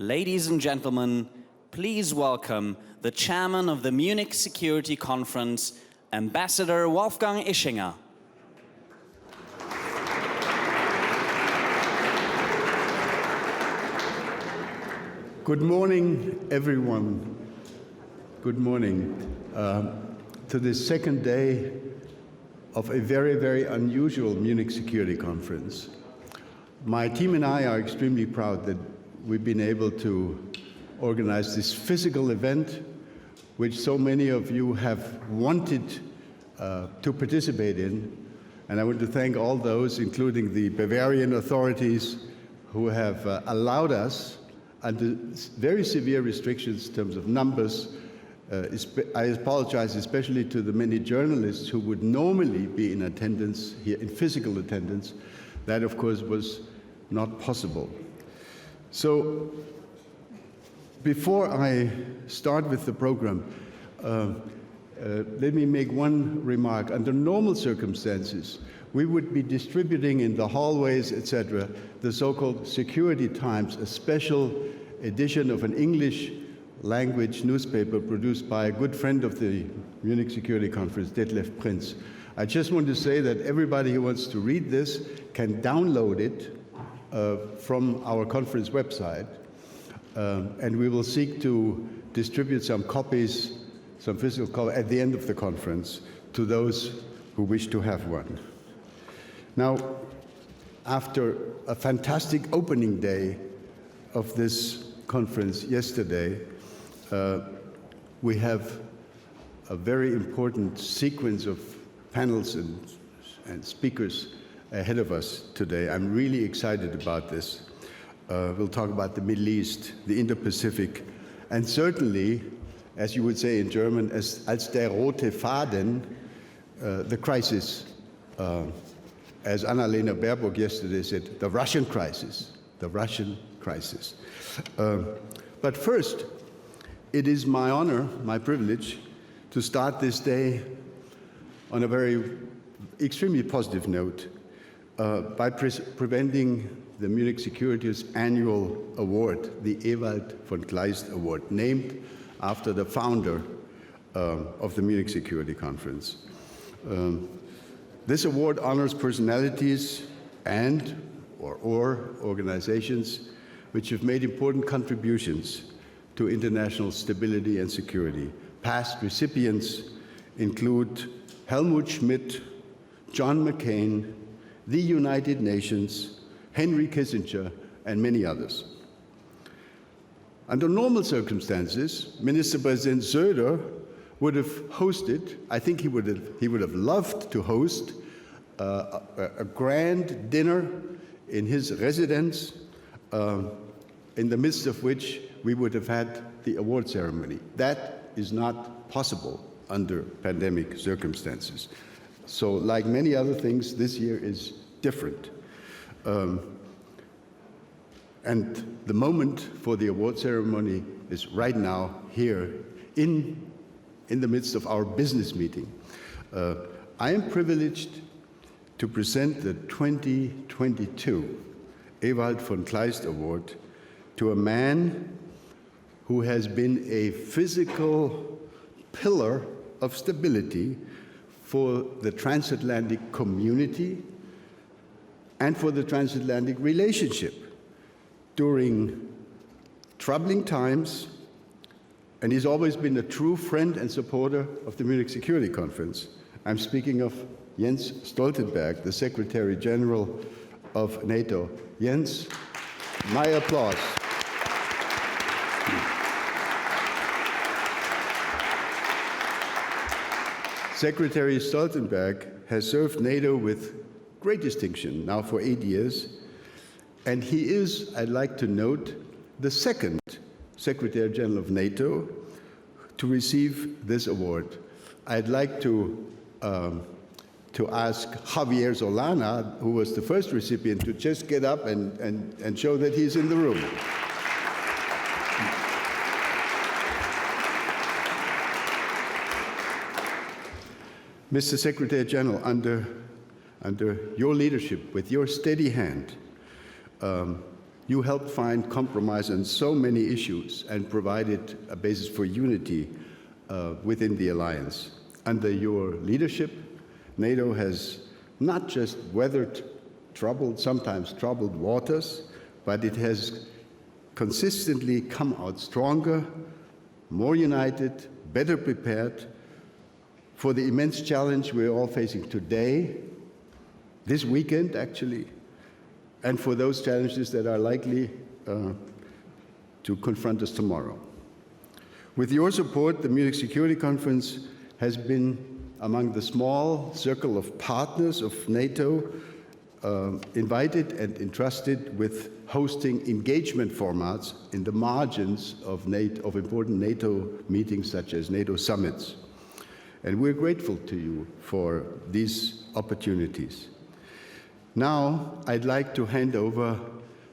Ladies and gentlemen, please welcome the chairman of the Munich Security Conference, Ambassador Wolfgang Ischinger. Good morning, everyone. Good morning to this second day of a very, very unusual Munich Security Conference. My team and I are extremely proud that we've been able to organize this physical event, which so many of you have wanted to participate in. And I want to thank all those, including the Bavarian authorities, who have allowed us, under very severe restrictions in terms of numbers. I apologize especially to the many journalists who would normally be in attendance here, in physical attendance. That, of course, was not possible. So, before I start with the program, let me make one remark. Under normal circumstances, we would be distributing in the hallways, etc., the so-called Security Times, a special edition of an English language newspaper produced by a good friend of the Munich Security Conference, Detlef Prinz. I just want to say that everybody who wants to read this can download it from our conference website, and we will seek to distribute some copies, some physical copies, at the end of the conference to those who wish to have one. Now, after a fantastic opening day of this conference yesterday, we have a very important sequence of panels and speakers ahead of us today. I'm really excited about this. We'll talk about the Middle East, the Indo-Pacific, and certainly, as you would say in German, als der rote Faden, the crisis, as Annalena Baerbock yesterday said, the Russian crisis, the Russian crisis. But first, it is my honor, my privilege, to start this day on a very extremely positive note by presenting the Munich Security's annual award, the Ewald von Kleist Award, named after the founder of the Munich Security Conference. This award honors personalities or organizations which have made important contributions to international stability and security. Past recipients include Helmut Schmidt, John McCain, the United Nations, Henry Kissinger, and many others. Under normal circumstances, Minister President Söder would have hosted, I think he would have loved to host a grand dinner in his residence, in the midst of which we would have had the award ceremony. That is not possible under pandemic circumstances. So, like many other things, this year is different. And the moment for the award ceremony is right now here in the midst of our business meeting. I am privileged to present the 2022 Ewald von Kleist Award to a man who has been a physical pillar of stability for the transatlantic community and for the transatlantic relationship during troubling times, and he's always been a true friend and supporter of the Munich Security Conference. I'm speaking of Jens Stoltenberg, the Secretary General of NATO. Jens, my applause. Secretary Stoltenberg has served NATO with great distinction now for 8 years, and he is, I'd like to note, the second Secretary General of NATO to receive this award. I'd like to ask Javier Solana, who was the first recipient, to just get up and show that he's in the room. Mr. Secretary General, under your leadership, with your steady hand, You helped find compromise on so many issues and provided a basis for unity within the alliance. Under your leadership, NATO has not just weathered sometimes troubled waters, but it has consistently come out stronger, more united, better prepared for the immense challenge we're all facing today, this weekend actually, and for those challenges that are likely to confront us tomorrow. With your support, the Munich Security Conference has been among the small circle of partners of NATO invited and entrusted with hosting engagement formats in the margins of important NATO meetings such as NATO summits. And we're grateful to you for these opportunities. Now, I'd like to hand over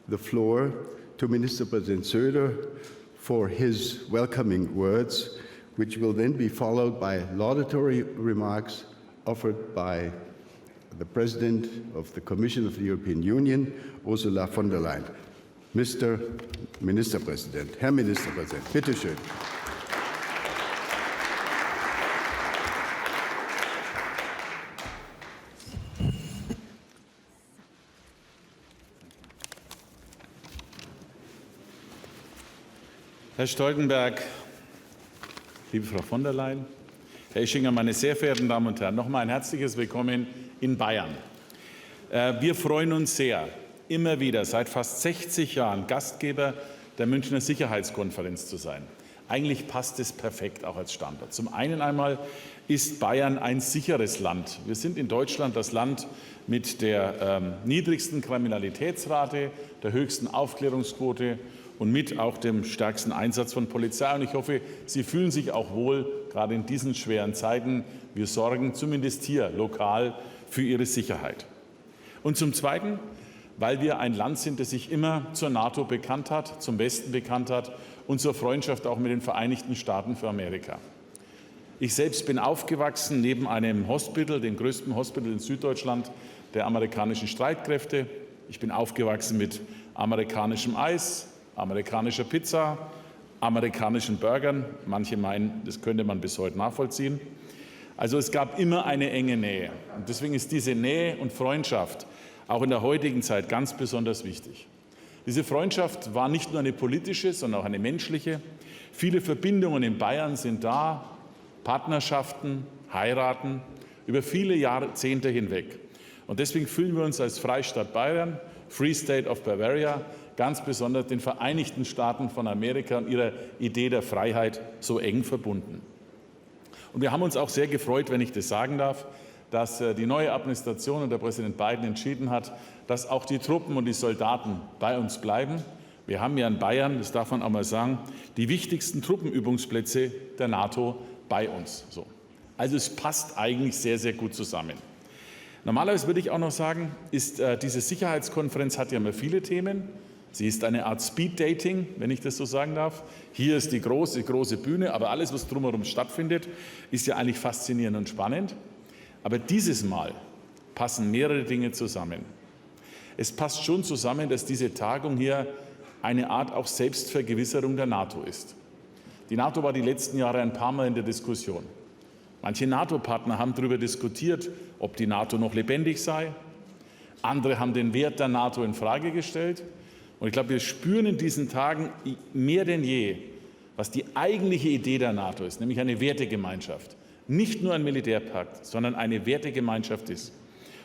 the floor to Minister President Söder for his welcoming words, which will then be followed by laudatory remarks offered by the President of the Commission of the European Union, Ursula von der Leyen. Mr. Ministerpräsident, Herr Ministerpräsident, bitte schön. Herr Stoltenberg, liebe Frau von der Leyen, Herr Ischinger, meine sehr verehrten Damen und Herren, nochmal ein herzliches Willkommen in Bayern. Wir freuen uns sehr, immer wieder seit fast 60 Jahren Gastgeber der Münchner Sicherheitskonferenz zu sein. Eigentlich passt es perfekt auch als Standort. Zum einen einmal ist Bayern ein sicheres Land. Wir sind in Deutschland das Land mit der niedrigsten Kriminalitätsrate, der höchsten Aufklärungsquote und mit auch dem stärksten Einsatz von Polizei. Und ich hoffe, Sie fühlen sich auch wohl, gerade in diesen schweren Zeiten. Wir sorgen zumindest hier lokal für Ihre Sicherheit. Und zum Zweiten, weil wir ein Land sind, das sich immer zur NATO bekannt hat, zum Westen bekannt hat und zur Freundschaft auch mit den Vereinigten Staaten für Amerika. Ich selbst bin aufgewachsen neben einem Hospital, dem größten Hospital in Süddeutschland der amerikanischen Streitkräfte. Ich bin aufgewachsen mit amerikanischem Eis, amerikanischer Pizza, amerikanischen Burgern. Manche meinen, das könnte man bis heute nachvollziehen. Also es gab immer eine enge Nähe. Und deswegen ist diese Nähe und Freundschaft auch in der heutigen Zeit ganz besonders wichtig. Diese Freundschaft war nicht nur eine politische, sondern auch eine menschliche. Viele Verbindungen in Bayern sind da, Partnerschaften, Heiraten, über viele Jahrzehnte hinweg. Und deswegen fühlen wir uns als Freistaat Bayern, Free State of Bavaria, ganz besonders den Vereinigten Staaten von Amerika und ihrer Idee der Freiheit so eng verbunden. Und wir haben uns auch sehr gefreut, wenn ich das sagen darf, dass die neue Administration und der Präsident Biden entschieden hat, dass auch die Truppen und die Soldaten bei uns bleiben. Wir haben ja in Bayern, das darf man auch mal sagen, die wichtigsten Truppenübungsplätze der NATO bei uns. So. Also es passt eigentlich sehr, sehr gut zusammen. Normalerweise würde ich auch noch sagen, diese Sicherheitskonferenz hat ja immer viele Themen. Sie ist eine Art Speed-Dating, wenn ich das so sagen darf. Hier ist die große Bühne, aber alles, was drumherum stattfindet, ist ja eigentlich faszinierend und spannend. Aber dieses Mal passen mehrere Dinge zusammen. Es passt schon zusammen, dass diese Tagung hier eine Art auch Selbstvergewisserung der NATO ist. Die NATO war die letzten Jahre ein paar Mal in der Diskussion. Manche NATO-Partner haben darüber diskutiert, ob die NATO noch lebendig sei. Andere haben den Wert der NATO in Frage gestellt. Und ich glaube, wir spüren in diesen Tagen mehr denn je, was die eigentliche Idee der NATO ist, nämlich eine Wertegemeinschaft. Nicht nur ein Militärpakt, sondern eine Wertegemeinschaft ist.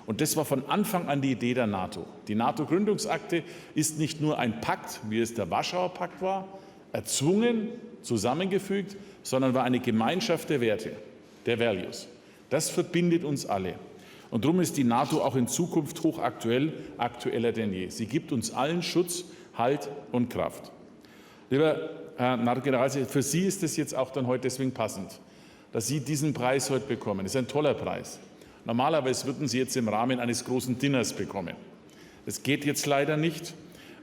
Und das war von Anfang an die Idee der NATO. Die NATO-Gründungsakte ist nicht nur ein Pakt, wie es der Warschauer Pakt war, erzwungen, zusammengefügt, sondern war eine Gemeinschaft der Werte, der Values. Das verbindet uns alle. Und darum ist die NATO auch in Zukunft hochaktuell, aktueller denn je. Sie gibt uns allen Schutz, Halt und Kraft. Lieber Herr NATO-Generalsekretär, für Sie ist es jetzt auch dann heute deswegen passend, dass Sie diesen Preis heute bekommen. Das ist ein toller Preis. Normalerweise würden Sie jetzt im Rahmen eines großen Dinners bekommen. Das geht jetzt leider nicht.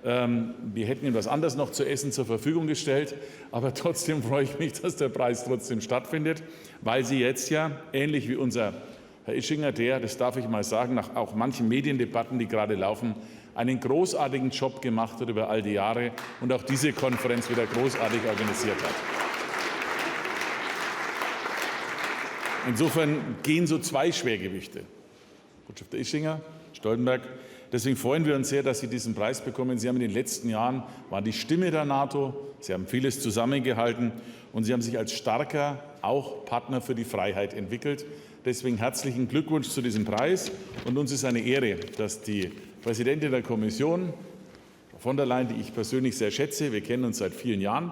Wir hätten Ihnen was anderes noch zu essen zur Verfügung gestellt, aber trotzdem freue ich mich, dass der Preis trotzdem stattfindet, weil Sie jetzt ja, ähnlich wie unser Herr Ischinger, das darf ich mal sagen, nach auch manchen Mediendebatten, die gerade laufen, einen großartigen Job gemacht hat über all die Jahre und auch diese Konferenz wieder großartig organisiert hat. Insofern gehen so zwei Schwergewichte, Botschafter Ischinger, Stoltenberg. Deswegen freuen wir uns sehr, dass Sie diesen Preis bekommen. Sie haben in den letzten Jahren waren die Stimme der NATO. Sie haben vieles zusammengehalten und Sie haben sich als starker auch Partner für die Freiheit entwickelt. Deswegen herzlichen Glückwunsch zu diesem Preis. Und uns ist eine Ehre, dass die Präsidentin der Kommission, Frau von der Leyen, die ich persönlich sehr schätze, wir kennen uns seit vielen Jahren.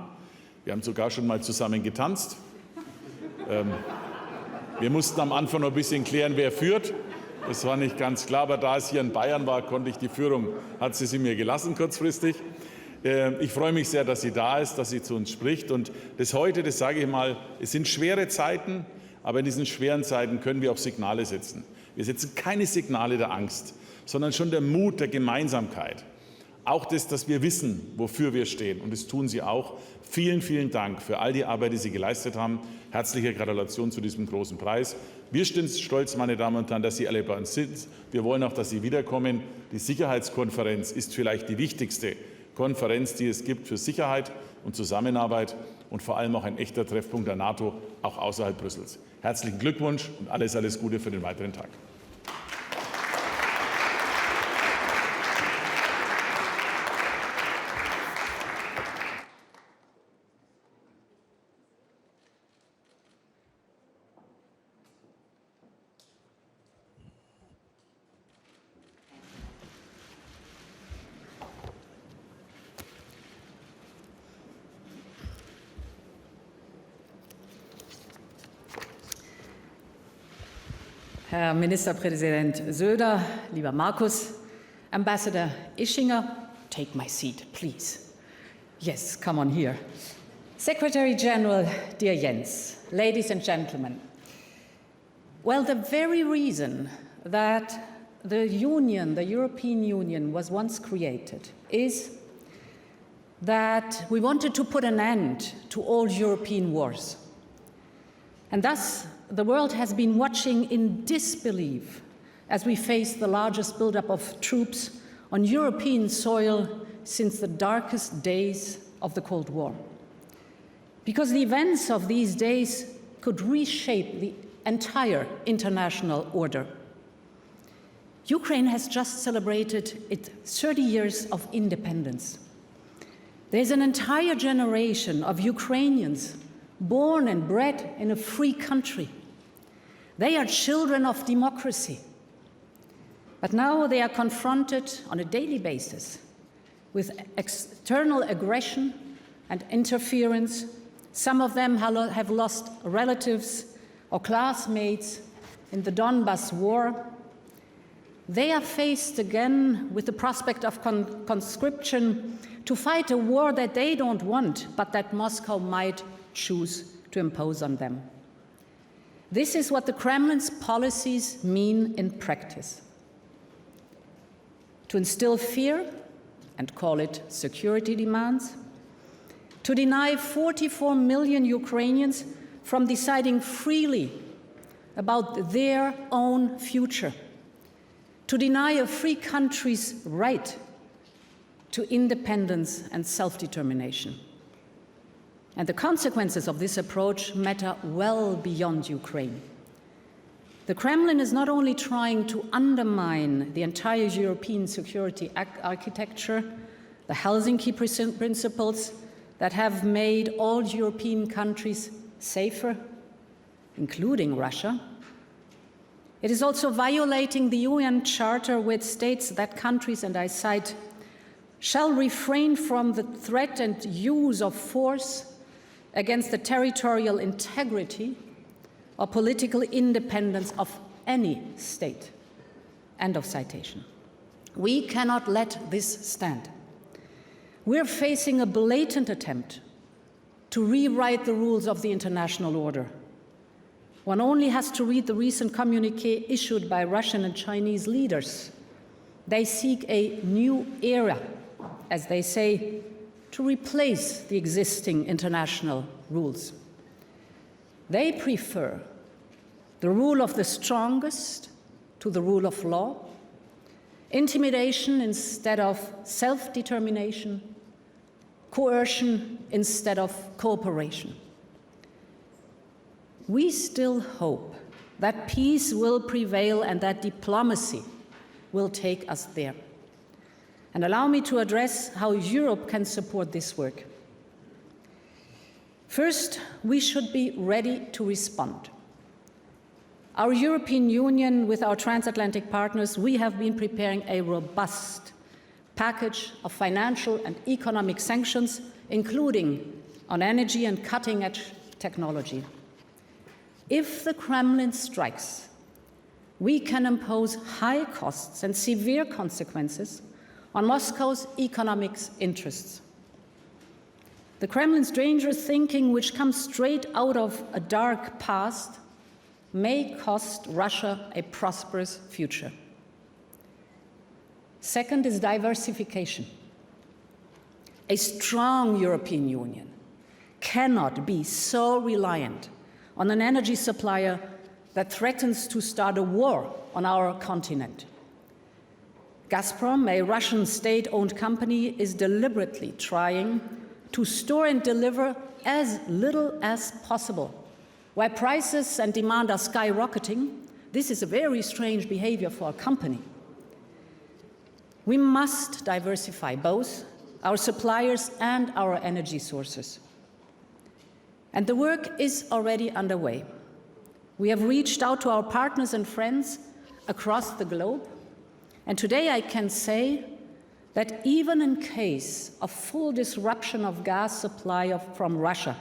Wir haben sogar schon mal zusammen getanzt. Wir mussten am Anfang noch ein bisschen klären, wer führt. Das war nicht ganz klar, aber da es hier in Bayern war, konnte ich die Führung, hat sie mir gelassen kurzfristig. Ich freue mich sehr, dass sie da ist, dass sie zu uns spricht. Und das heute, das sage ich mal, es sind schwere Zeiten, aber in diesen schweren Zeiten können wir auch Signale setzen. Wir setzen keine Signale der Angst, sondern schon der Mut der Gemeinsamkeit. Auch das, dass wir wissen, wofür wir stehen. Und das tun Sie auch. Vielen, vielen Dank für all die Arbeit, die Sie geleistet haben. Herzliche Gratulation zu diesem großen Preis. Wir sind stolz, meine Damen und Herren, dass Sie alle bei uns sind. Wir wollen auch, dass Sie wiederkommen. Die Sicherheitskonferenz ist vielleicht die wichtigste Konferenz, die es gibt für Sicherheit und Zusammenarbeit und vor allem auch ein echter Treffpunkt der NATO, auch außerhalb Brüssels. Herzlichen Glückwunsch und alles Gute für den weiteren Tag. Herr Ministerpräsident Söder, lieber Markus, Ambassador Ischinger, take my seat, please. Yes, come on here. Secretary General, dear Jens, ladies and gentlemen, well, the very reason that the Union, the European Union, was once created is that we wanted to put an end to all European wars. And thus, the world has been watching in disbelief as we face the largest buildup of troops on European soil since the darkest days of the Cold War. Because the events of these days could reshape the entire international order. Ukraine has just celebrated its 30 years of independence. There's an entire generation of Ukrainians born and bred in a free country. They are children of democracy. But now they are confronted on a daily basis with external aggression and interference. Some of them have lost relatives or classmates in the Donbas war. They are faced again with the prospect of conscription to fight a war that they don't want, but that Moscow might choose to impose on them. This is what the Kremlin's policies mean in practice. To instill fear and call it security demands, to deny 44 million Ukrainians from deciding freely about their own future, to deny a free country's right to independence and self-determination. And the consequences of this approach matter well beyond Ukraine. The Kremlin is not only trying to undermine the entire European security architecture, the Helsinki principles that have made all European countries safer, including Russia. It is also violating the UN Charter, which states that countries, and I cite, shall refrain from the threat and use of force against the territorial integrity or political independence of any state. End of citation. We cannot let this stand. We're facing a blatant attempt to rewrite the rules of the international order. One only has to read the recent communiqué issued by Russian and Chinese leaders. They seek a new era, as they say, to replace the existing international rules. They prefer the rule of the strongest to the rule of law, intimidation instead of self-determination, coercion instead of cooperation. We still hope that peace will prevail and that diplomacy will take us there. And allow me to address how Europe can support this work. First, we should be ready to respond. Our European Union, with our transatlantic partners, we have been preparing a robust package of financial and economic sanctions, including on energy and cutting-edge technology. If the Kremlin strikes, we can impose high costs and severe consequences on Moscow's economic interests. The Kremlin's dangerous thinking, which comes straight out of a dark past, may cost Russia a prosperous future. Second is diversification. A strong European Union cannot be so reliant on an energy supplier that threatens to start a war on our continent. Gazprom, a Russian state-owned company, is deliberately trying to store and deliver as little as possible. While prices and demand are skyrocketing, this is a very strange behavior for a company. We must diversify both our suppliers and our energy sources. And the work is already underway. We have reached out to our partners and friends across the globe, and today I can say that even in case of full disruption of gas supply from Russia,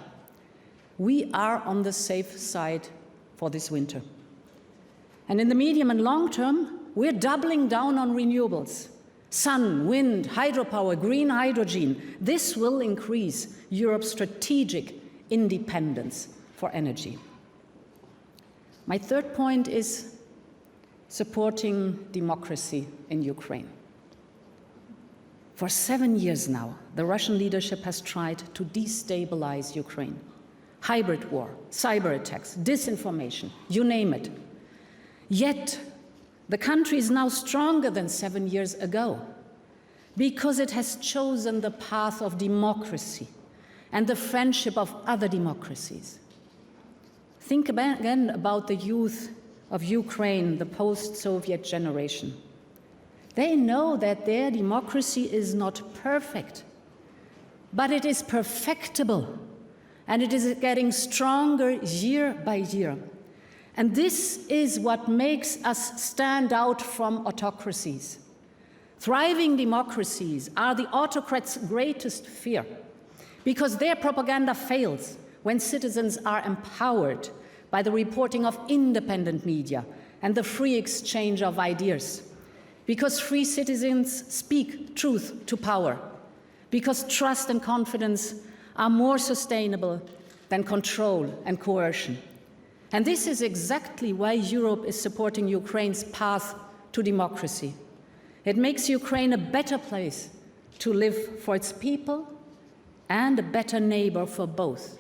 we are on the safe side for this winter. And in the medium and long term, we're doubling down on renewables. Sun, wind, hydropower, green hydrogen. This will increase Europe's strategic independence for energy. My third point is supporting democracy in Ukraine. For 7 years now, the Russian leadership has tried to destabilize Ukraine. Hybrid war, cyber attacks, disinformation, you name it. Yet, the country is now stronger than 7 years ago because it has chosen the path of democracy and the friendship of other democracies. Think again about the youth of Ukraine, the post-Soviet generation. They know that their democracy is not perfect, but it is perfectible, and it is getting stronger year by year. And this is what makes us stand out from autocracies. Thriving democracies are the autocrats' greatest fear, because their propaganda fails when citizens are empowered by the reporting of independent media and the free exchange of ideas, because free citizens speak truth to power, because trust and confidence are more sustainable than control and coercion. And this is exactly why Europe is supporting Ukraine's path to democracy. It makes Ukraine a better place to live for its people and a better neighbor for both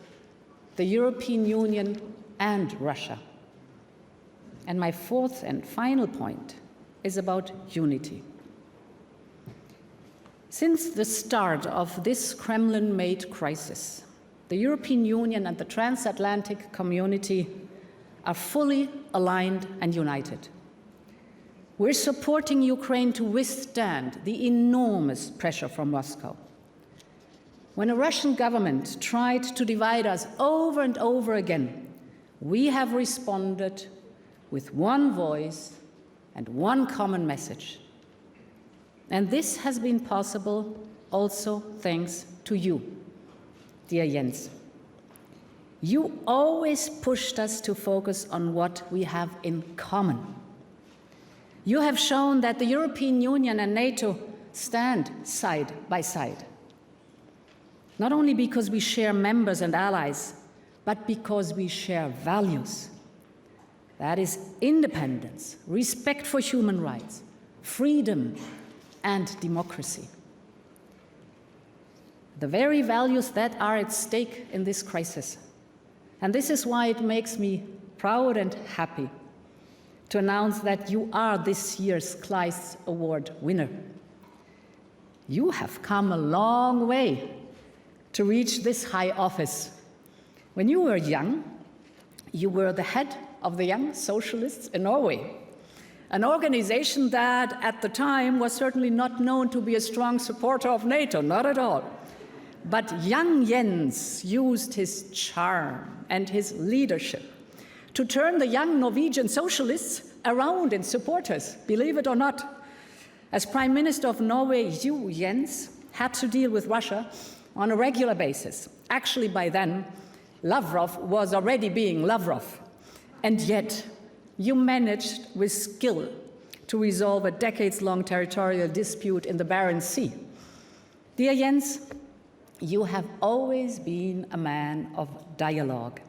the European Union and Russia. And my fourth and final point is about unity. Since the start of this Kremlin-made crisis, the European Union and the transatlantic community are fully aligned and united. We're supporting Ukraine to withstand the enormous pressure from Moscow. When a Russian government tried to divide us over and over again, we have responded with one voice and one common message. And this has been possible also thanks to you, dear Jens. You always pushed us to focus on what we have in common. You have shown that the European Union and NATO stand side by side, not only because we share members and allies, but because we share values. That is independence, respect for human rights, freedom, and democracy. The very values that are at stake in this crisis. And this is why it makes me proud and happy to announce that you are this year's Kleist Award winner. You have come a long way to reach this high office. When you were young, you were the head of the Young Socialists in Norway, an organization that at the time was certainly not known to be a strong supporter of NATO, not at all. But young Jens used his charm and his leadership to turn the young Norwegian socialists around in supporters, believe it or not. As Prime Minister of Norway, you, Jens, had to deal with Russia on a regular basis. Actually, by then, Lavrov was already being Lavrov. And yet, you managed with skill to resolve a decades-long territorial dispute in the Barents Sea. Dear Jens, you have always been a man of dialogue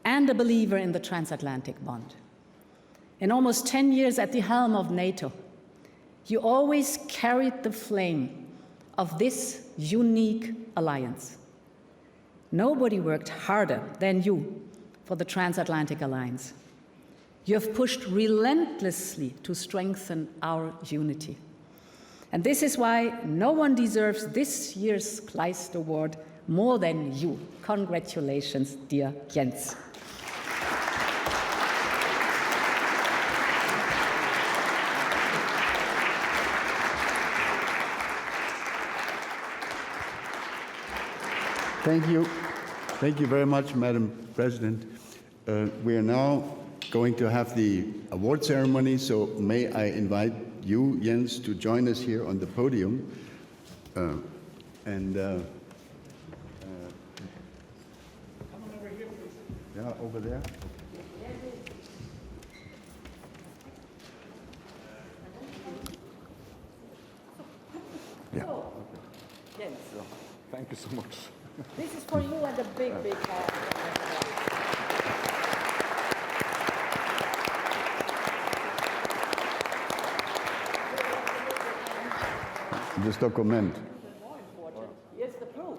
and a believer in the transatlantic bond. In almost 10 years at the helm of NATO, you always carried the flame of this unique alliance. Nobody worked harder than you for the transatlantic alliance. You have pushed relentlessly to strengthen our unity. And this is why no one deserves this year's Kleist Award more than you. Congratulations, dear Jens. Thank you. Thank you very much, Madam President. We are now going to have the award ceremony, so may I invite you, Jens, to join us here on the podium. Come on over here, please. Yeah, over there. Yeah. Jens. Thank you so much. This is for you and a big, big hand. Das Dokument. Here's the proof.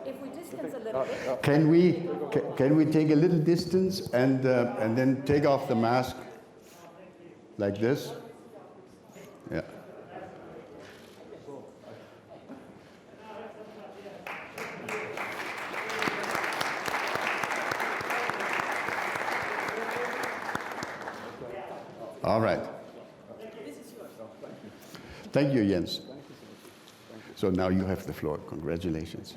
If we distance a little bit. Can we take a little distance and then take off the mask like this? Yeah. All right. Thank you, Jens. So now you have the floor. Congratulations.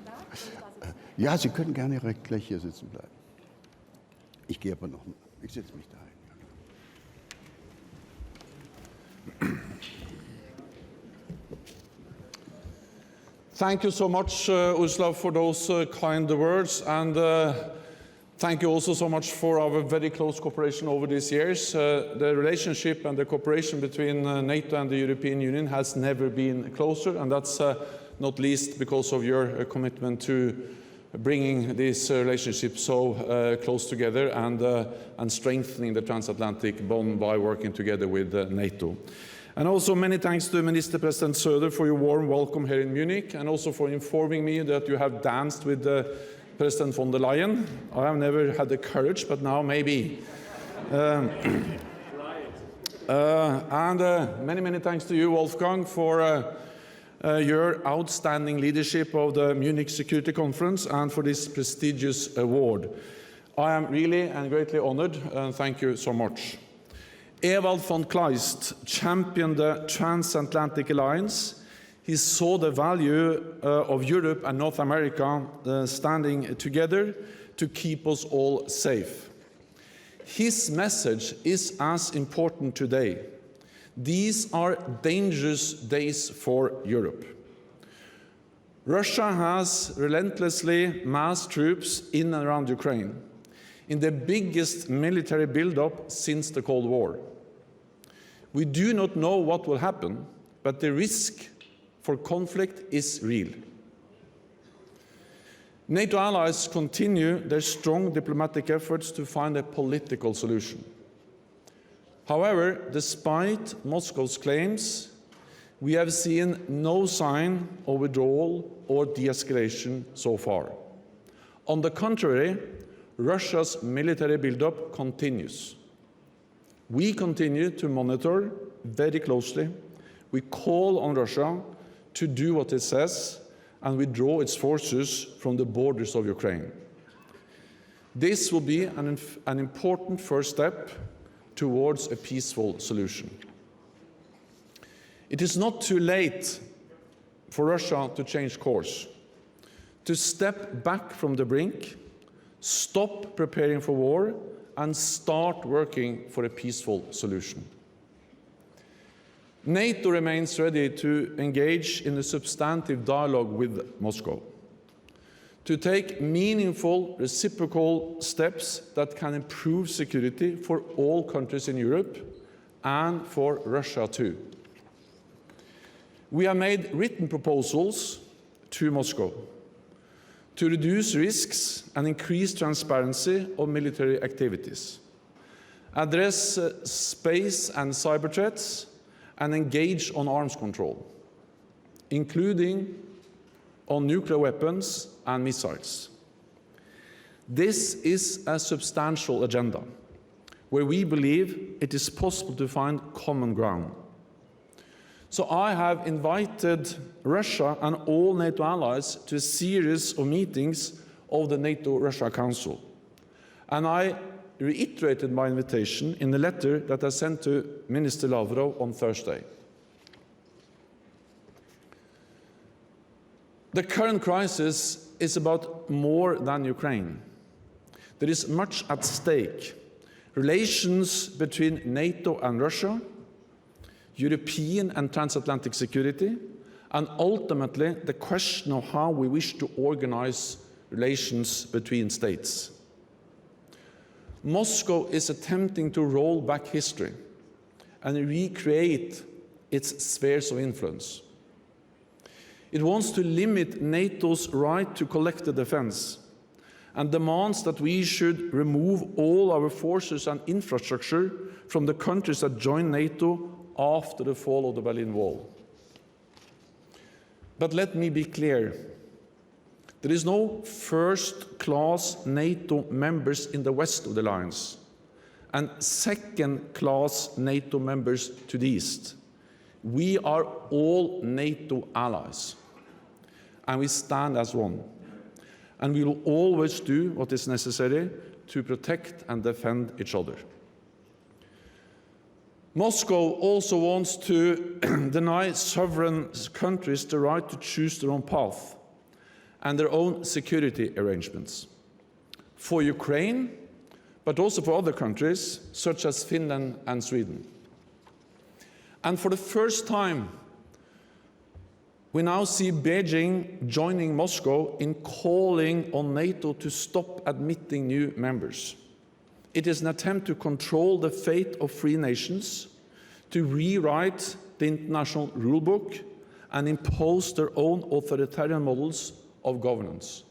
Ja, Sie können gerne gleich hier sitzen bleiben. Ich gehe aber noch, ich setze mich da ein. Thank you so much, Ursula, for those kind words, and thank you also so much for our very close cooperation over these years. The relationship and the cooperation between NATO and the European Union has never been closer, and that's not least because of your commitment to bringing this relationship so close together and strengthening the transatlantic bond by working together with NATO. And also many thanks to Minister President Söder for your warm welcome here in Munich, and also for informing me that you have danced with President von der Leyen. I have never had the courage, but now maybe. Many thanks to you, Wolfgang, for your outstanding leadership of the Munich Security Conference and for this prestigious award. I am really and greatly honored, and thank you so much. Ewald von Kleist championed the transatlantic alliance. He saw the value of Europe and North America standing together to keep us all safe. His message is as important today. These are dangerous days for Europe. Russia has relentlessly massed troops in and around Ukraine, in the biggest military buildup since the Cold War. We do not know what will happen, but the risk for conflict is real. NATO allies continue their strong diplomatic efforts to find a political solution. However, despite Moscow's claims, we have seen no sign of withdrawal or de-escalation so far. On the contrary, Russia's military buildup continues. We continue to monitor very closely. We call on Russia to do what it says and withdraw its forces from the borders of Ukraine. This will be an important first step towards a peaceful solution. It is not too late for Russia to change course, to step back from the brink, stop preparing for war, and start working for a peaceful solution. NATO remains ready to engage in a substantive dialogue with Moscow, to take meaningful reciprocal steps that can improve security for all countries in Europe and for Russia too. We have made written proposals to Moscow to reduce risks and increase transparency of military activities, address space and cyber threats, and engage on arms control, including on nuclear weapons and missiles. This is a substantial agenda where we believe it is possible to find common ground. So I have invited Russia and all NATO allies to a series of meetings of the NATO-Russia Council. And I reiterated my invitation in the letter that I sent to Minister Lavrov on Thursday. The current crisis is about more than Ukraine. There is much at stake. Relations between NATO and Russia, European and transatlantic security, and ultimately the question of how we wish to organize relations between states. Moscow is attempting to roll back history and recreate its spheres of influence. It wants to limit NATO's right to collective defense and demands that we should remove all our forces and infrastructure from the countries that joined NATO after the fall of the Berlin Wall. But let me be clear. There is no first-class NATO members in the west of the alliance and second-class NATO members to the east. We are all NATO allies, and we stand as one. And we will always do what is necessary to protect and defend each other. Moscow also wants to deny sovereign countries the right to choose their own path and their own security arrangements. For Ukraine, but also for other countries, such as Finland and Sweden. And for the first time, we now see Beijing joining Moscow in calling on NATO to stop admitting new members. It is an attempt to control the fate of free nations, to rewrite the international rulebook, and impose their own authoritarian models of governance.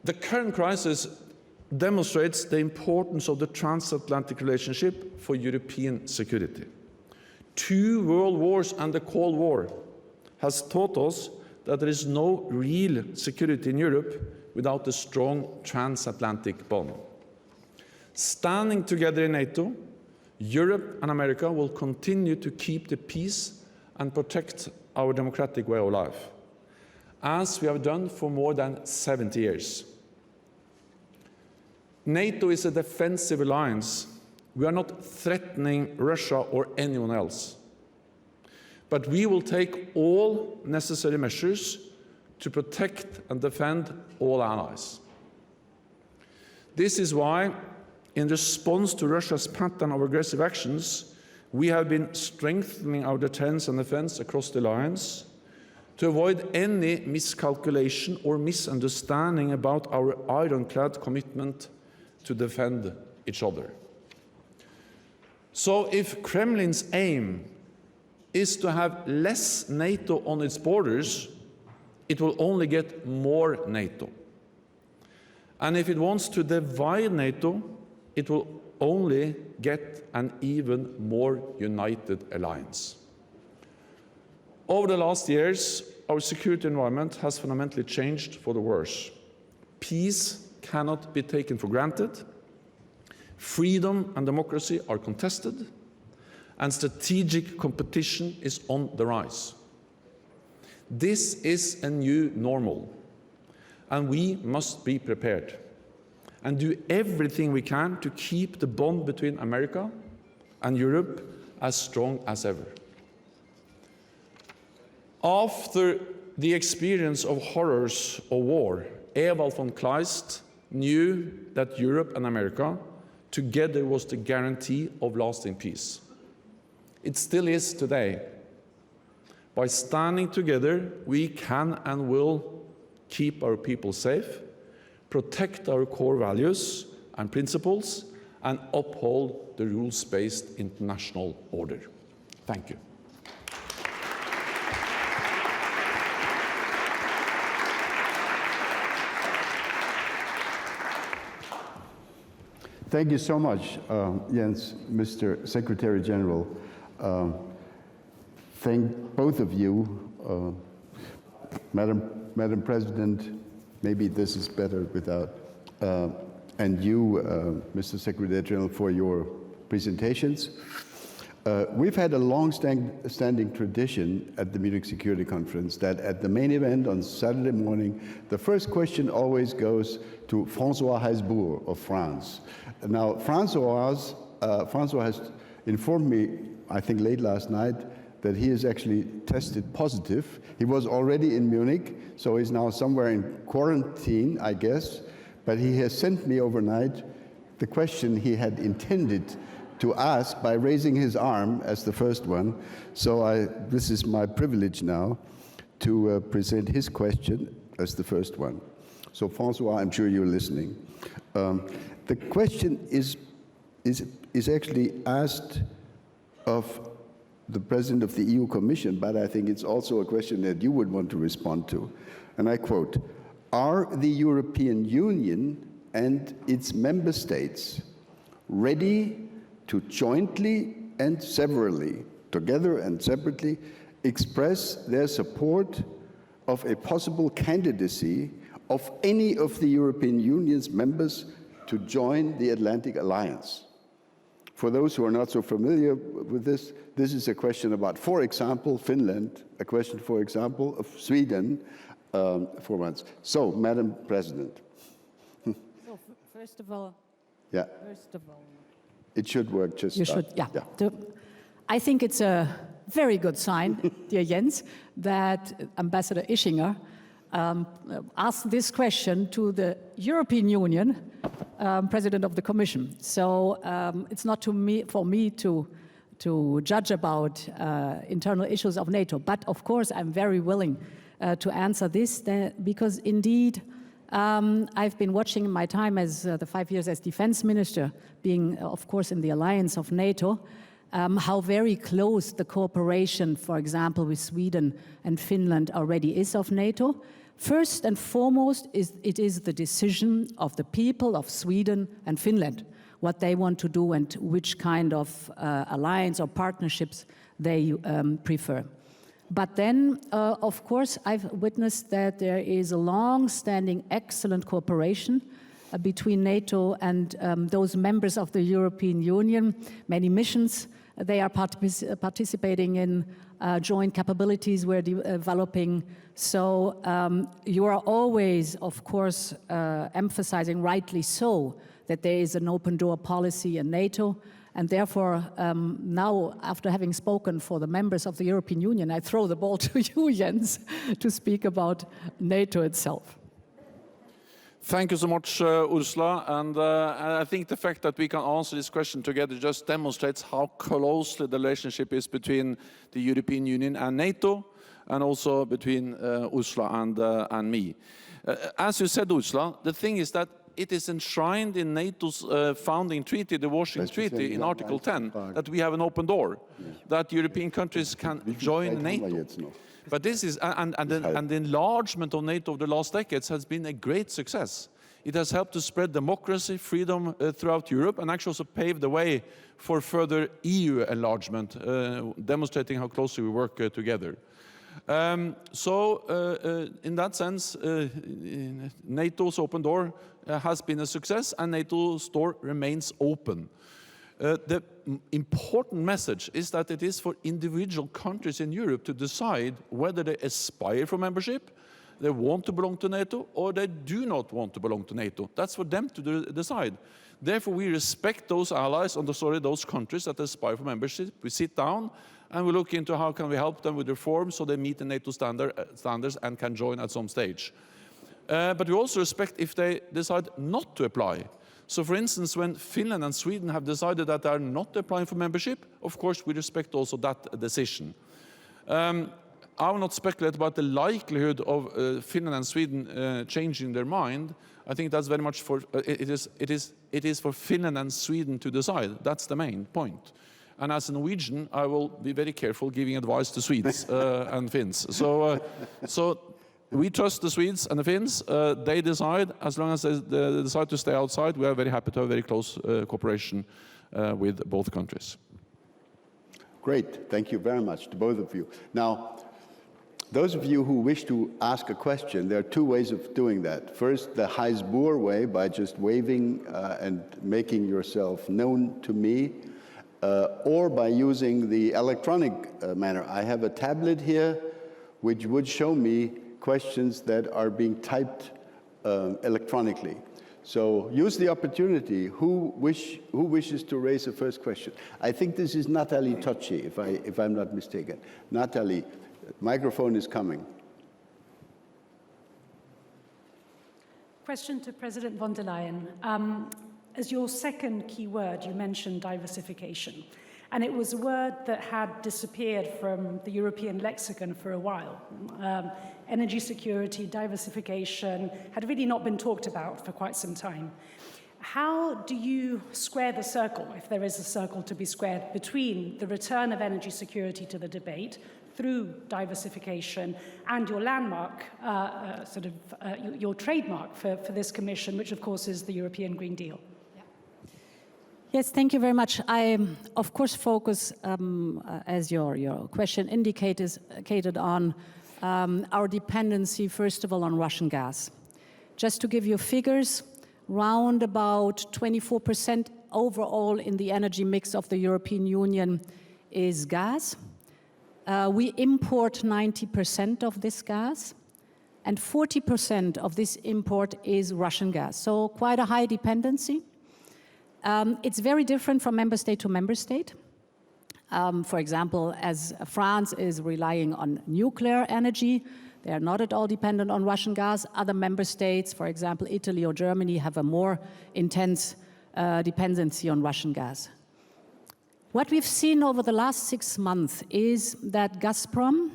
The current crisis demonstrates the importance of the transatlantic relationship for European security. 2 world wars and the Cold War has taught us that there is no real security in Europe without a strong transatlantic bond. Standing together in NATO, Europe and America will continue to keep the peace and protect our democratic way of life, as we have done for more than 70 years. NATO is a defensive alliance. We are not threatening Russia or anyone else. But we will take all necessary measures to protect and defend all allies. This is why, in response to Russia's pattern of aggressive actions, we have been strengthening our deterrence and defense across the alliance to avoid any miscalculation or misunderstanding about our ironclad commitment to defend each other. So if Kremlin's aim is to have less NATO on its borders, it will only get more NATO. And if it wants to divide NATO, it will only get an even more united alliance. Over the last years, our security environment has fundamentally changed for the worse. Peace cannot be taken for granted. Freedom and democracy are contested, and strategic competition is on the rise. This is a new normal, and we must be prepared and do everything we can to keep the bond between America and Europe as strong as ever. After the experience of horrors of war, Ewald von Kleist knew that Europe and America together was the guarantee of lasting peace. It still is today. By standing together, we can and will keep our people safe, protect our core values and principles, and uphold the rules-based international order. Thank you. Thank you so much, Jens, Mr. Secretary General. Thank both of you, Madam President. Maybe this is better without, and you, Mr. Secretary General, for your presentations. We've had a long-standing tradition at the Munich Security Conference that at the main event on Saturday morning, the first question always goes to François Heisbourg of France. Now, François has informed me, I think late last night, that he has actually tested positive. He was already in Munich, so he's now somewhere in quarantine, I guess, but he has sent me overnight the question he had intended to ask by raising his arm as the first one. So this is my privilege now to present his question as the first one. So François, I'm sure you're listening. The question is actually asked of the President of the EU Commission, but I think it's also a question that you would want to respond to. And I quote, "Are the European Union and its member states ready to jointly and severally, together and separately, express their support of a possible candidacy of any of the European Union's members to join the Atlantic Alliance?" For those who are not so familiar with this, this is a question about, for example, Finland, a question, for example, of Sweden, for once. So, Madam President. So, first of all, it should work just. You should, yeah. I think it's a very good sign, dear Jens, that Ambassador Ischinger asked this question to the European Union President of the Commission. So it's not for me to judge about internal issues of NATO. But of course, I'm very willing to answer this because indeed, I've been watching my time as the 5 years as defense minister, being of course in the alliance of NATO, how very close the cooperation, for example, with Sweden and Finland already is of NATO. First and foremost, it is the decision of the people of Sweden and Finland, what they want to do and which kind of alliance or partnerships they prefer. But then, of course, I've witnessed that there is a long-standing excellent cooperation between NATO and those members of the European Union, many missions they are participating in, joint capabilities we're developing. So you are always, of course, emphasizing, rightly so, that there is an open door policy in NATO. And therefore, now, after having spoken for the members of the European Union, I throw the ball to you, Jens, to speak about NATO itself. Thank you so much, Ursula. And I think the fact that we can answer this question together just demonstrates how closely the relationship is between the European Union and NATO, and also between Ursula and me. As you said, Ursula, the thing is that it is enshrined in NATO's founding treaty, the Washington Treaty, in Article 10, that we have an open door, that European countries can join NATO. But this is, and the enlargement of NATO over the last decades has been a great success. It has helped to spread democracy, freedom throughout Europe, and actually also paved the way for further EU enlargement, demonstrating how closely we work together. In that sense, NATO's open door has been a success, and NATO's door remains open. The important message is that it is for individual countries in Europe to decide whether they aspire for membership, they want to belong to NATO, or they do not want to belong to NATO. That's for them to decide. Therefore, we respect those allies, those countries that aspire for membership. We sit down and we look into how can we help them with reforms so they meet the NATO standards and can join at some stage. But we also respect if they decide not to apply. So, for instance, when Finland and Sweden have decided that they are not applying for membership, of course, we respect also that decision. I will not speculate about the likelihood of Finland and Sweden changing their mind. I think that's very much for it is for Finland and Sweden to decide. That's the main point. And as a Norwegian, I will be very careful giving advice to Swedes and Finns. So we trust the Swedes and the Finns. They decide. As long as they decide to stay outside, we are very happy to have very close cooperation with both countries. Great. Thank you very much to both of you. Now, those of you who wish to ask a question, there are two ways of doing that. First, the Heisboer way, by just waving and making yourself known to me, or by using the electronic manner. I have a tablet here which would show me questions that are being typed electronically. So use the opportunity. Who wishes to raise the first question? I think this is Nathalie Tocci, if I'm not mistaken. Nathalie. Microphone is coming. Question to President von der Leyen. As your second key word, you mentioned diversification. And it was a word that had disappeared from the European lexicon for a while. Energy security, diversification had really not been talked about for quite some time. How do you square the circle, if there is a circle to be squared, between the return of energy security to the debate through diversification and your landmark, your trademark for this commission, which of course is the European Green Deal? Yes, thank you very much. I, of course, focus, as your question indicated on our dependency, first of all, on Russian gas. Just to give you figures, round about 24% overall in the energy mix of the European Union is gas. We import 90% of this gas, and 40% of this import is Russian gas. So quite a high dependency. It's very different from member state to member state. For example, as France is relying on nuclear energy, they are not at all dependent on Russian gas. Other member states, for example, Italy or Germany, have a more intense dependency on Russian gas. What we've seen over the last 6 months is that Gazprom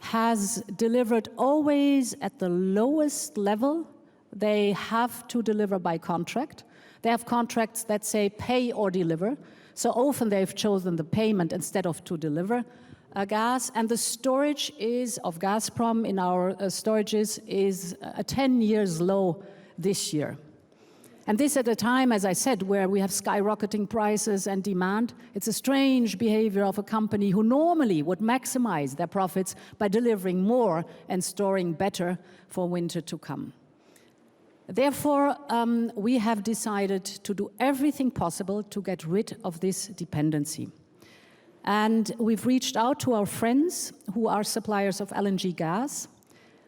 has delivered always at the lowest level. They have to deliver by contract. They have contracts that say pay or deliver. So often they've chosen the payment instead of to deliver gas. And the storage of Gazprom in our storages is a 10 years low this year. And this at a time, as I said, where we have skyrocketing prices and demand. It's a strange behavior of a company who normally would maximize their profits by delivering more and storing better for winter to come. Therefore, we have decided to do everything possible to get rid of this dependency. And we've reached out to our friends who are suppliers of LNG gas.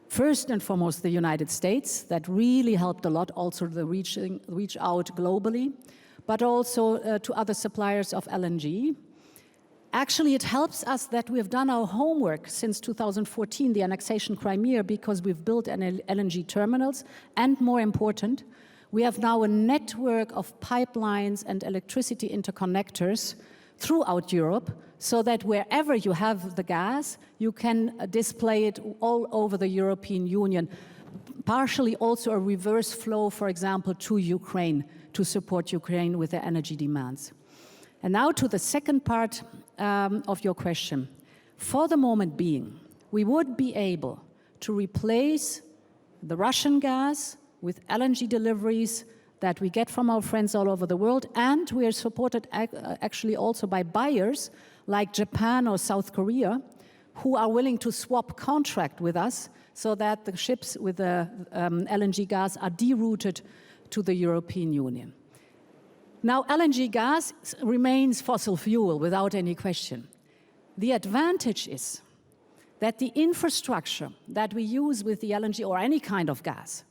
First and foremost, the United States, that really helped a lot, also the reach out globally, but also to other suppliers of LNG. Actually, it helps us that we have done our homework since 2014, the annexation Crimea, because we've built LNG terminals, and more important, we have now a network of pipelines and electricity interconnectors throughout Europe, so that wherever you have the gas, you can display it all over the European Union. Partially also a reverse flow, for example, to Ukraine, to support Ukraine with their energy demands. And now to the second part of your question. For the moment being, we would be able to replace the Russian gas with LNG deliveries that we get from our friends all over the world, and we are supported actually also by buyers like Japan or South Korea, who are willing to swap contract with us so that the ships with the LNG gas are derouted to the European Union. Now, LNG gas remains fossil fuel without any question. The advantage is that the infrastructure that we use with the LNG or any kind of gas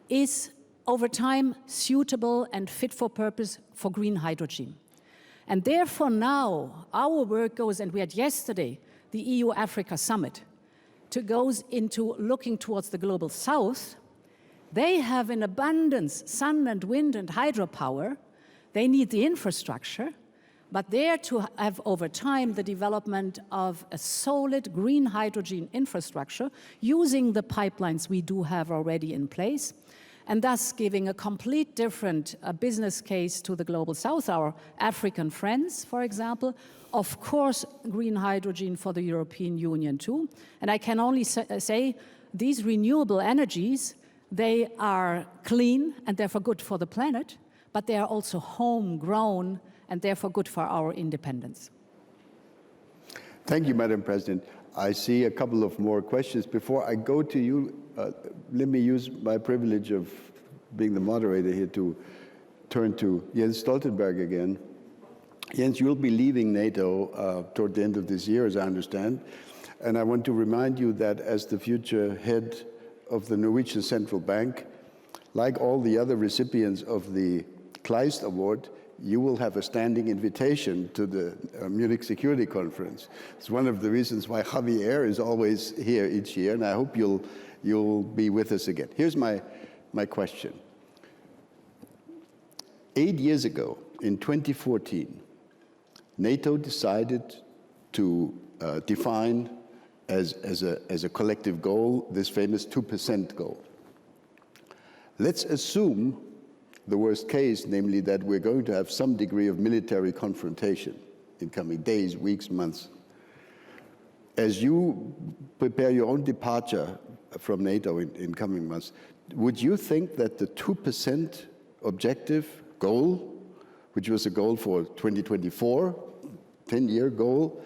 is over time suitable and fit for purpose for green hydrogen. And therefore now our work goes, and we had yesterday the EU-Africa summit, goes into looking towards the global south. They have in abundance sun and wind and hydropower. They need the infrastructure, but they're to have over time the development of a solid green hydrogen infrastructure using the pipelines we do have already in place, and thus giving a complete different business case to the global south, our African friends, for example. Of course, green hydrogen for the European Union too. And I can only say these renewable energies, they are clean and therefore good for the planet, but they are also homegrown and therefore good for our independence. Thank you, Madam President. I see a couple of more questions. Before I go to you, let me use my privilege of being the moderator here to turn to Jens Stoltenberg again. Jens, you'll be leaving NATO toward the end of this year, as I understand. And I want to remind you that as the future head of the Norwegian Central Bank, like all the other recipients of the Kleist Award, you will have a standing invitation to the Munich Security Conference. It's one of the reasons why Javier is always here each year, and I hope you'll be with us again. Here's my question. 8 years ago, in 2014, NATO decided to define as a collective goal this famous 2% goal. Let's assume the worst case, namely that we're going to have some degree of military confrontation in coming days, weeks, months. As you prepare your own departure from NATO in coming months, would you think that the 2% objective goal, which was a goal for 2024, 10-year goal,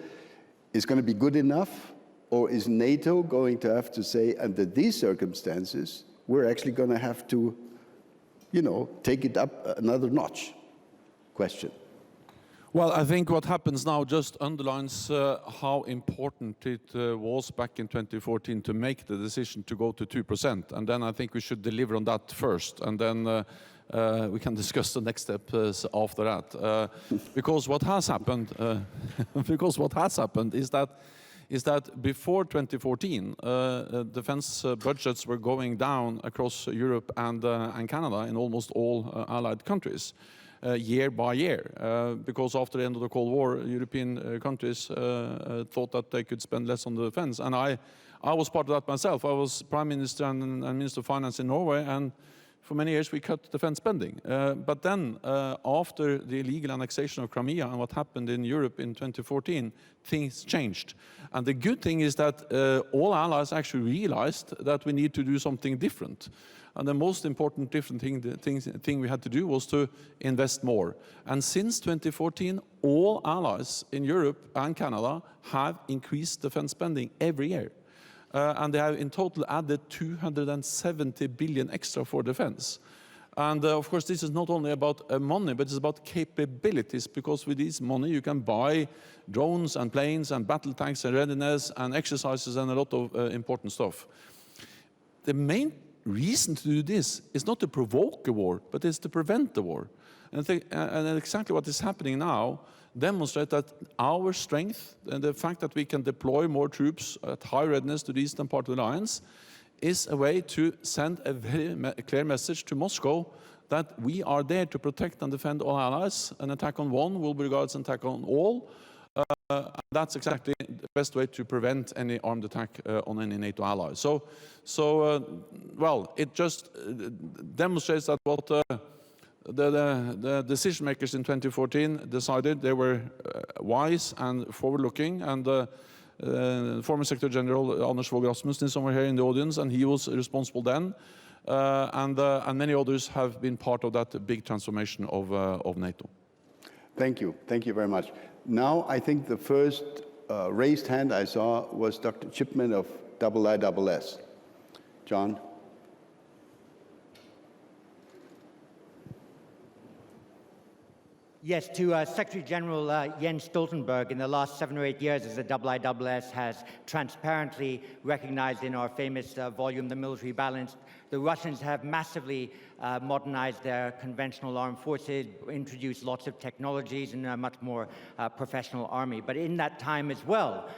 is going to be good enough? Or is NATO going to have to say, under these circumstances, we're actually going to have to take it up another notch? Question. Well, I think what happens now just underlines how important it was back in 2014 to make the decision to go to 2%. And then I think we should deliver on that first. And then we can discuss the next steps after that. Because what has happened, is that before 2014, defense budgets were going down across Europe and Canada in almost all allied countries, year by year. Because after the end of the Cold War, European countries thought that they could spend less on the defense. And I was part of that myself. I was Prime Minister and Minister of Finance in Norway, and for many years we cut defense spending. But then, after the illegal annexation of Crimea and what happened in Europe in 2014, things changed. And the good thing is that all allies actually realized that we need to do something different. And the most important different thing we had to do was to invest more. And since 2014, all allies in Europe and Canada have increased defense spending every year. And they have in total added 270 billion extra for defense. And of course, this is not only about money, but it's about capabilities, because with this money you can buy drones and planes and battle tanks and readiness and exercises and a lot of important stuff. The main reason to do this is not to provoke a war, but it's to prevent the war. And exactly what is happening now demonstrate that our strength and the fact that we can deploy more troops at high readiness to the eastern part of the alliance is a way to send a very clear message to Moscow that we are there to protect and defend all allies. An attack on one will be regarded as an attack on all. That's exactly the best way to prevent any armed attack on any NATO ally. Well, it just demonstrates that what the decision makers in 2014 decided they were wise and forward-looking, and former Secretary General Anders Fogh Rasmussen is somewhere here in the audience, and he was responsible then. And many others have been part of that big transformation of NATO. Thank you. Thank you very much. Now, I think the first raised hand I saw was Dr. Chipman of IISS. John? Yes, to Secretary General Jens Stoltenberg, in the last 7 or 8 years, as the IISS has transparently recognized in our famous volume, The Military Balance, the Russians have massively modernized their conventional armed forces, introduced lots of technologies and a much more professional army. But in that time as well,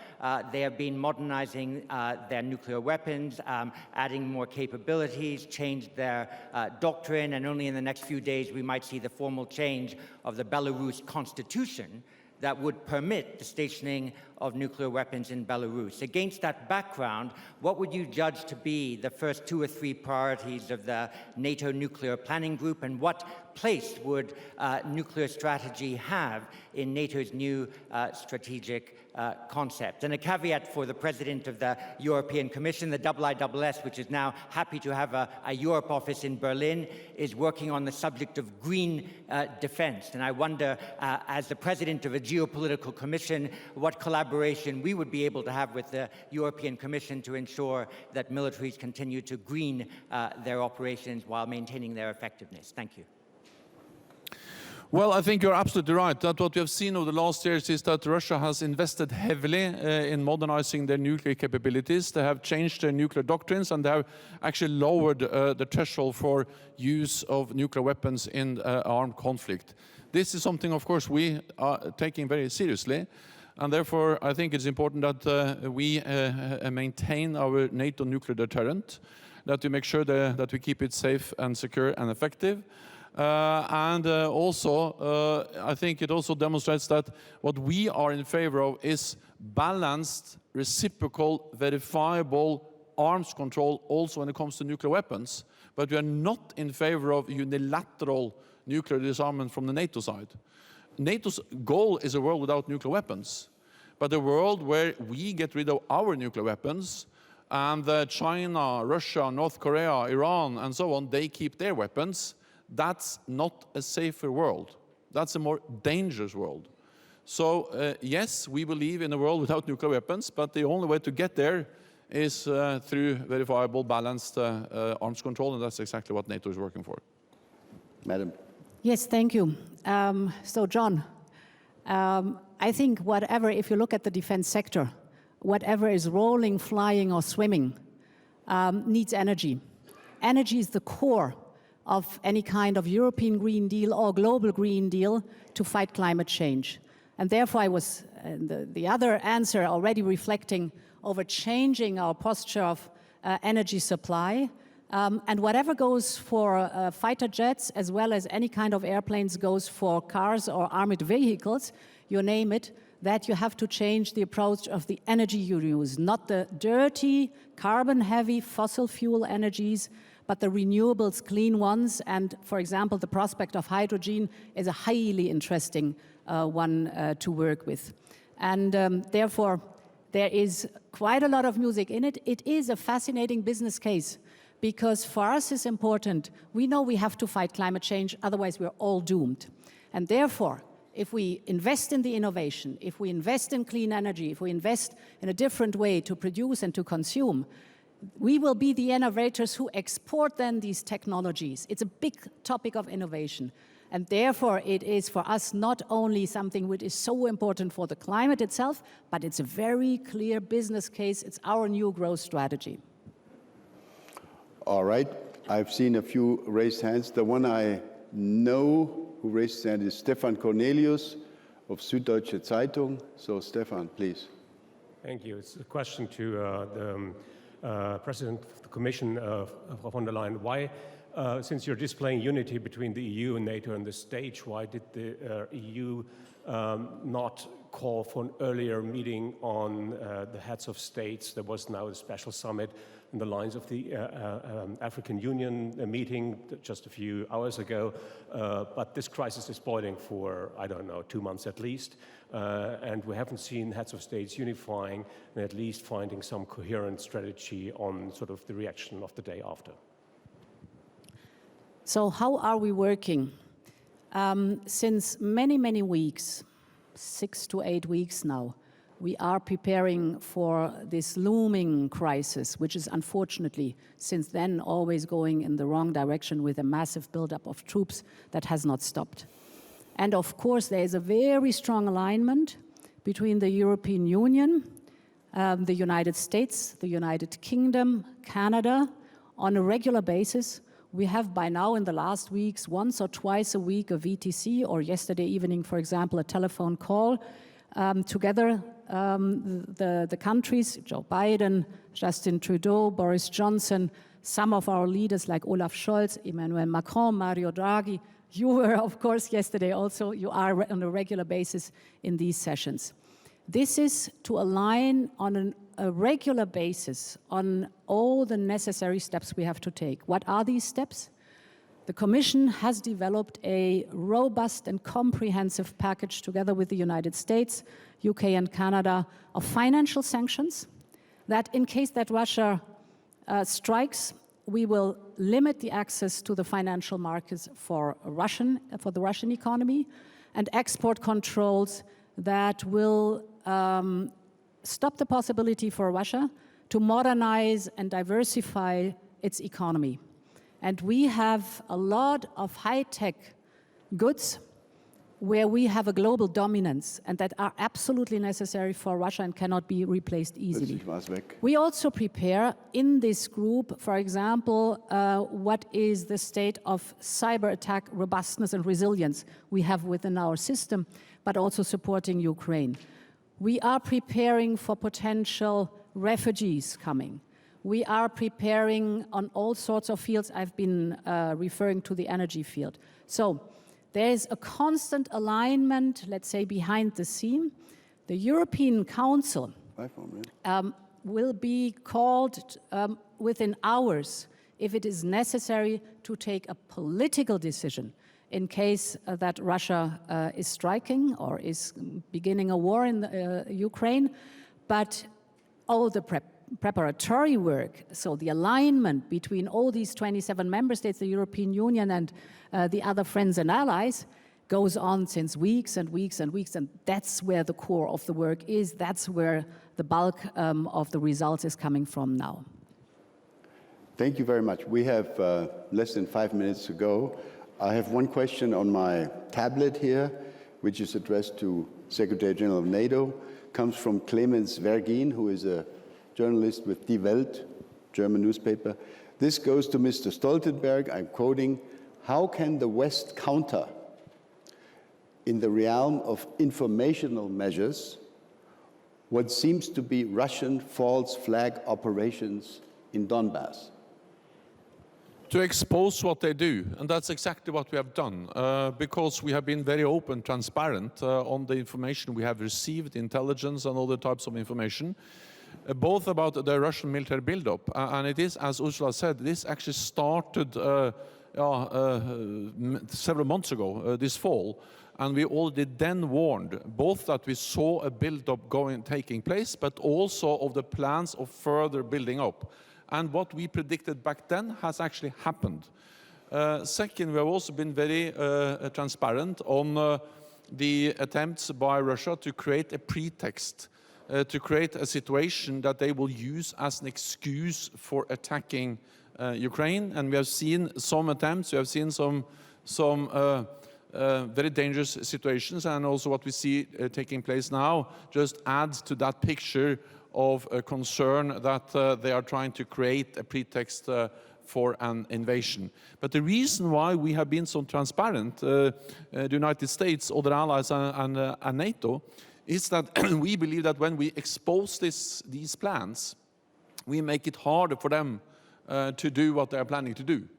they have been modernizing their nuclear weapons, adding more capabilities, changed their doctrine, and only in the next few days we might see the formal change of the Belarus constitution that would permit the stationing of nuclear weapons in Belarus. Against that background, what would you judge to be the first 2 or 3 priorities of the NATO Nuclear Planning Group, and what place would nuclear strategy have in NATO's new strategic concept? And a caveat for the President of the European Commission, the IISS, which is now happy to have a Europe office in Berlin, is working on the subject of green defense. And I wonder, as the President of a geopolitical commission, what collaboration we would be able to have with the European Commission to ensure that militaries continue to green their operations while maintaining their effectiveness. Thank you. Well, I think you're absolutely right. That what we have seen over the last years is that Russia has invested heavily in modernizing their nuclear capabilities. They have changed their nuclear doctrines, and they have actually lowered the threshold for use of nuclear weapons in armed conflict. This is something, of course, we are taking very seriously. And therefore, I think it's important that we maintain our NATO nuclear deterrent, that we make sure that we keep it safe and secure and effective. Also, I think it also demonstrates that what we are in favor of is balanced, reciprocal, verifiable arms control also when it comes to nuclear weapons. But we are not in favor of unilateral nuclear disarmament from the NATO side. NATO's goal is a world without nuclear weapons, but a world where we get rid of our nuclear weapons and China, Russia, North Korea, Iran, and so on, they keep their weapons. That's not a safer world. That's a more dangerous world. So yes, we believe in a world without nuclear weapons, but the only way to get there is through verifiable, balanced arms control, and that's exactly what NATO is working for. Madam. Yes, thank you. So, John, I think whatever, if you look at the defense sector, whatever is rolling, flying, or swimming needs energy. Energy is the core of any kind of European Green Deal or global Green Deal to fight climate change. And therefore I was, the other answer already reflecting over changing our posture of energy supply. And whatever goes for fighter jets as well as any kind of airplanes goes for cars or armored vehicles, you name it, that you have to change the approach of the energy you use, not the dirty, carbon-heavy fossil fuel energies, but the renewables, clean ones. And for example, the prospect of hydrogen is a highly interesting one to work with. And therefore, there is quite a lot of music in it. It is a fascinating business case because for us it's important. We know we have to fight climate change, otherwise we're all doomed. And therefore, if we invest in the innovation, if we invest in clean energy, if we invest in a different way to produce and to consume, we will be the innovators who export then these technologies. It's a big topic of innovation. And therefore, it is for us not only something which is so important for the climate itself, but it's a very clear business case. It's our new growth strategy. All right. I've seen a few raised hands. The one I know who raised his hand is Stefan Cornelius of Süddeutsche Zeitung. So, Stefan, please. Thank you. It's a question to the President of the Commission, von der Leyen. Why, since you're displaying unity between the EU and NATO on this stage, why did the EU not call for an earlier meeting on the heads of states. There was now a special summit in the lines of the African Union meeting just a few hours ago. But this crisis is boiling for, I don't know, 2 months at least. And we haven't seen heads of states unifying and at least finding some coherent strategy on sort of the reaction of the day after. So how are we working? Since many, many weeks, 6 to 8 weeks now, we are preparing for this looming crisis, which is unfortunately, since then, always going in the wrong direction with a massive buildup of troops that has not stopped. And of course, there is a very strong alignment between the European Union, the United States, the United Kingdom, Canada, on a regular basis. We have by now in the last weeks, once or twice a week, a VTC, or yesterday evening, for example, a telephone call together, the countries, Joe Biden, Justin Trudeau, Boris Johnson, some of our leaders like Olaf Scholz, Emmanuel Macron, Mario Draghi. You were, of course, yesterday also. You are on a regular basis in these sessions. This is to align on a regular basis on all the necessary steps we have to take. What are these steps? The Commission has developed a robust and comprehensive package together with the United States, UK and Canada of financial sanctions that in case that Russia strikes, we will limit the access to the financial markets for the Russian economy, and export controls that will stop the possibility for Russia to modernize and diversify its economy. And we have a lot of high-tech goods where we have a global dominance and that are absolutely necessary for Russia and cannot be replaced easily. We also prepare in this group, for example, what is the state of cyber attack robustness and resilience we have within our system, but also supporting Ukraine. We are preparing for potential refugees coming. We are preparing on all sorts of fields. I've been referring to the energy field. So there is a constant alignment, let's say, behind the scene. The European Council will be called within hours if it is necessary to take a political decision in case that Russia is striking or is beginning a war in Ukraine. But all the preparatory work, so the alignment between all these 27 member states, the European Union and the other friends and allies, goes on since weeks and weeks and weeks, and that's where the core of the work is. That's where the bulk of the results is coming from now. Thank you very much. We have less than 5 minutes to go. I have one question on my tablet here, which is addressed to Secretary General of NATO. Comes from Clemens Vergin, who is a journalist with Die Welt, German newspaper. This goes to Mr. Stoltenberg. I'm quoting, "How can the West counter in the realm of informational measures what seems to be Russian false flag operations in Donbass?" To expose what they do, and that's exactly what we have done, because we have been very open, transparent on the information we have received, intelligence and other types of information, both about the Russian military buildup, and it is, as Ursula said, this actually started several months ago, this fall, and we already then warned both that we saw a buildup taking place, but also of the plans of further building up. And what we predicted back then has actually happened. Second, we have also been very transparent on the attempts by Russia to create a pretext, to create a situation that they will use as an excuse for attacking Ukraine. And we have seen some attempts, we have seen some very dangerous situations, and also what we see taking place now just adds to that picture of a concern that they are trying to create a pretext for an invasion. But the reason why we have been so transparent, the United States, other allies and NATO, is that we believe that when we expose these plans, we make it harder for them to do what they are planning to do.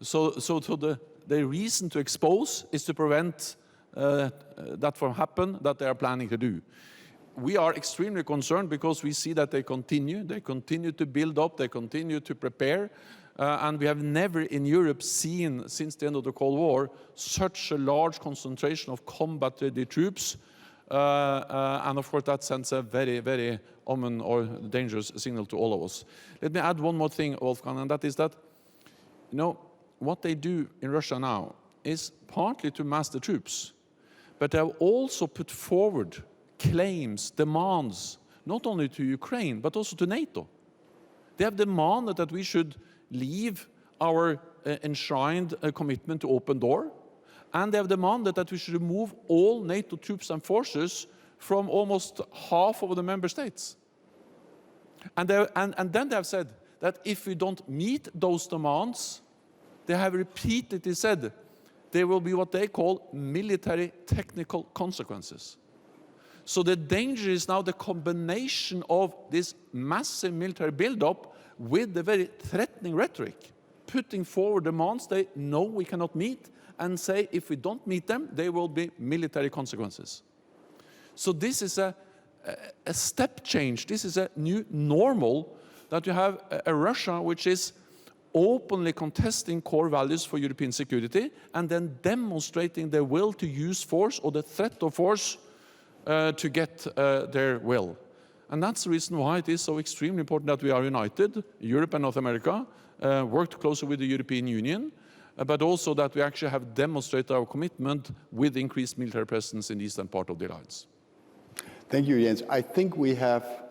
So the reason to expose is to prevent that will happen that they are planning to do. We are extremely concerned because we see that they continue to build up, they continue to prepare, and we have never in Europe seen, since the end of the Cold War, such a large concentration of combat-ready troops, and of course that sends a very, very omen or dangerous signal to all of us. Let me add one more thing, Wolfgang, and that is that, you know, what they do in Russia now is partly to mass the troops, but they have also put forward claims, demands, not only to Ukraine, but also to NATO. They have demanded that we should leave our enshrined commitment to open door, and they have demanded that we should remove all NATO troops and forces from almost half of the member states. And then they have said that if we don't meet those demands, they have repeatedly said there will be what they call military technical consequences. So the danger is now the combination of this massive military buildup with the very threatening rhetoric, putting forward demands they know we cannot meet and say if we don't meet them, there will be military consequences. So this is a step change. This is a new normal that you have a Russia which is openly contesting core values for European security and then demonstrating their will to use force or the threat of force to get their will. And that's the reason why it is so extremely important that we are united, Europe and North America, worked closer with the European Union, but also that we actually have demonstrated our commitment with increased military presence in the eastern part of the alliance. Thank you, Jens. I think we have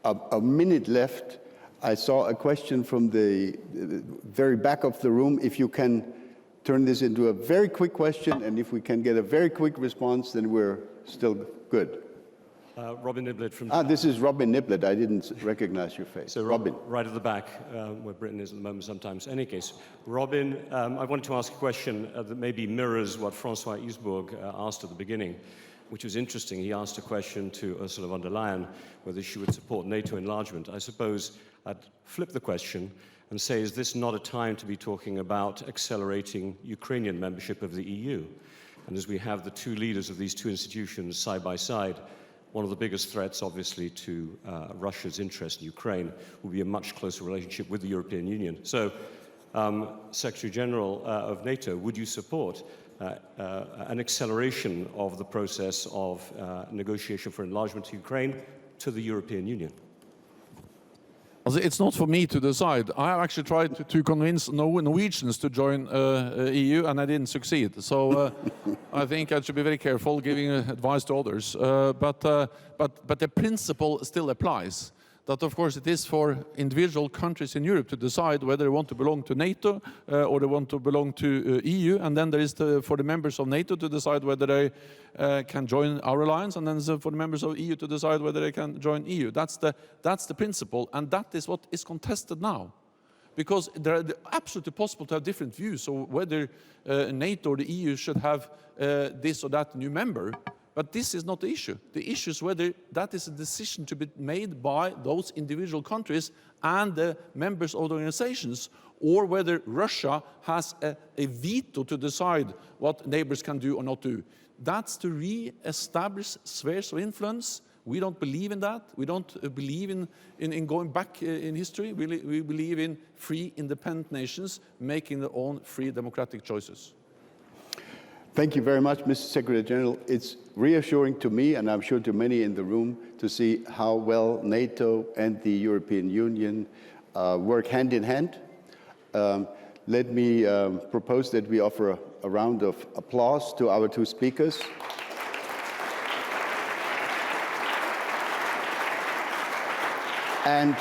a minute left. I saw a question from the very back of the room. If you can turn this into a very quick question, and if we can get a very quick response, then we're still good. Robin Niblett from... this is Robin Niblett. I didn't recognize your face. So Robin. Right at the back, where Britain is at the moment sometimes. In any case, Robin, I wanted to ask a question that maybe mirrors what Francois Isbourg asked at the beginning, which was interesting. He asked a question to Ursula von der Leyen whether she would support NATO enlargement. I suppose I'd flip the question and say, is this not a time to be talking about accelerating Ukrainian membership of the EU? And as we have the two leaders of these two institutions side by side, one of the biggest threats, obviously, to Russia's interest in Ukraine will be a much closer relationship with the European Union. So, Secretary General of NATO, would you support an acceleration of the process of negotiation for enlargement to Ukraine to the European Union? It's not for me to decide. I have actually tried to convince Norwegians to join EU, and I didn't succeed. So I think I should be very careful giving advice to others. But the principle still applies. That, of course, it is for individual countries in Europe to decide whether they want to belong to NATO or they want to belong to EU. And then there is for the members of NATO to decide whether they can join our alliance, and then for the members of EU to decide whether they can join EU. That's the principle, and that is what is contested now. Because they're absolutely possible to have different views on whether NATO or the EU should have this or that new member. But this is not the issue. The issue is whether that is a decision to be made by those individual countries and the members of the organizations, or whether Russia has a veto to decide what neighbors can do or not do. That's to re-establish spheres of influence. We don't believe in that. We don't believe in going back in history. We believe in free, independent nations making their own free democratic choices. Thank you very much, Mr. Secretary General. It's reassuring to me, and I'm sure to many in the room, to see how well NATO and the European Union work hand in hand. Let me propose that we offer a round of applause to our two speakers. And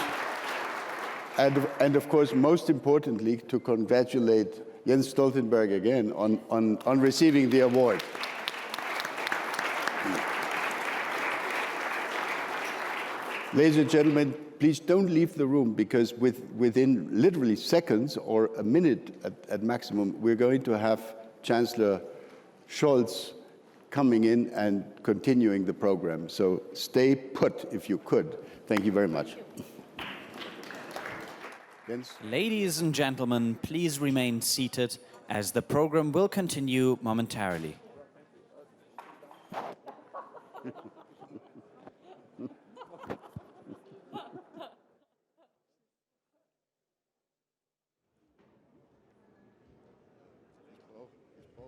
of course, most importantly, to congratulate Jens Stoltenberg again on receiving the award. Ladies and gentlemen, please don't leave the room, because within literally seconds or a minute at maximum, we're going to have Chancellor Scholz coming in and continuing the program. So stay put if you could. Thank you very much. Ladies and gentlemen, please remain seated as the program will continue momentarily.